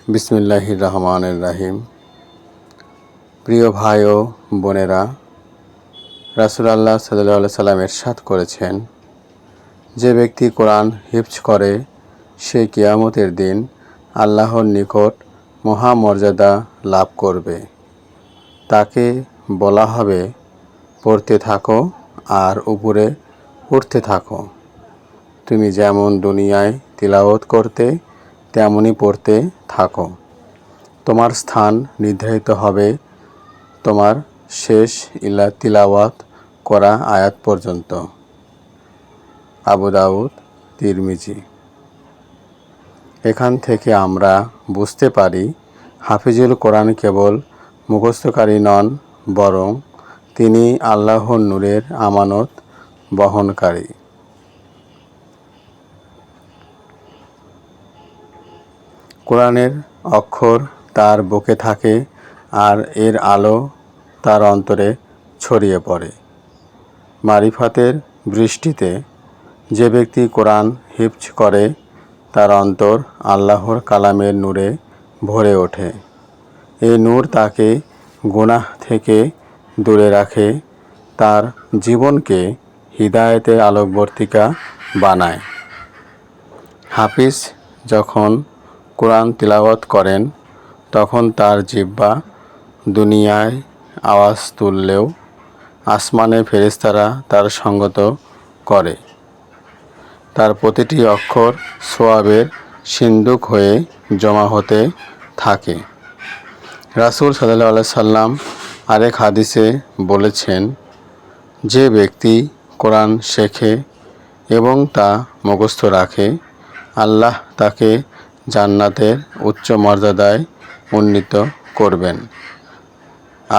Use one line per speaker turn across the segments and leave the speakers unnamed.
বিসমিল্লাহির রহমানির রহিম। প্রিয় ভাই ও বোনেরা, রাসূলুল্লাহ সাল্লাল্লাহু আলাইহি সাল্লাম ইরশাদ করেছেন, যে ব্যক্তি কোরআন হিফজ করে সে কিয়ামতের দিন আল্লাহর নিকট মহামর্যাদা লাভ করবে। তাকে বলা হবে, পড়তে থাকো আর উপরে উঠতে থাকো। তুমি যেমন দুনিয়ায় তিলাওয়াত করতে তেমনই পড়তে থাকো। তোমার স্থান নির্ধারিত হবে তোমার শেষ তিলাওয়াত করা আয়াত পর্যন্ত। আবু দাউদ, তিরমিজি। এখান থেকে আমরা বুঝতে পারি, হাফিজুল কোরআন কেবল মুখস্থকারী নন, বরং তিনি আল্লাহর নূরের আমানত বহনকারী। কোরআনের অক্ষর তার বুকে থাকে আর এর আলো তার অন্তরে ছড়িয়ে পড়ে। মারিফাতের বৃষ্টিতে যে ব্যক্তি কোরআন হিফজ করে তার অন্তর আল্লাহর কালামের নূরে ভরে ওঠে। এই নূর তাকে গুনাহ থেকে দূরে রাখে, তার জীবনকে হিদায়াতের আলোকবর্তিকা বানায়। হাফিজ যখন কোরআন তিলাওয়াত করেন তখন তার জিহ্বা দুনিয়ায় আওয়াজ তুললেও আসমানে ফেরেশতারা তার সঙ্গত করে। তার প্রতিটি অক্ষর সওয়াবের সিন্দুক হয়ে জমা হতে থাকে। রাসূল সাল্লাল্লাহু আলাইহি সাল্লাম আরেক হাদিসে বলেছেন, যে ব্যক্তি কোরআন শেখে এবং তা মুখস্থ রাখে, আল্লাহ তাকে জান্নাতের উচ্চ মর্যাদায় উন্নীত করবেন,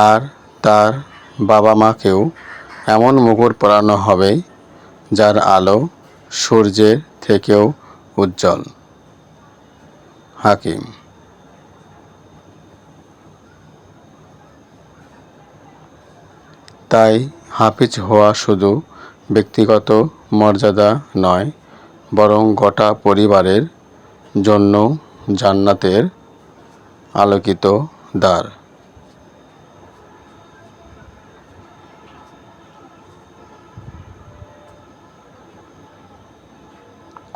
আর তার বাবা মাকেও এমন মুকুট পরানো হবে যার আলো সূর্যের থেকেও উজ্জ্বল। হাকিম। তাই হাফিজ হওয়া শুধু ব্যক্তিগত মর্যাদা নয়, বরং গোটা পরিবারের জন্য জান্নাতের আলোকিত দ্বার।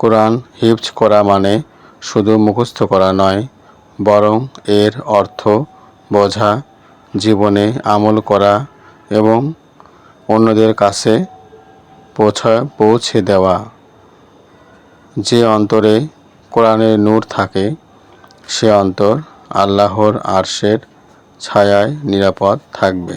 কোরআন হিফজ করা মানে শুধু মুখস্থ করা নয়, বরং এর অর্থ বোঝা, জীবনে আমল করা এবং অন্যদের কাছে পৌঁছে দেওয়া। যে অন্তরে কোরআনের নূর থাকে সে অন্তর আল্লাহর আরশের ছায়ায় নিরাপদ থাকবে।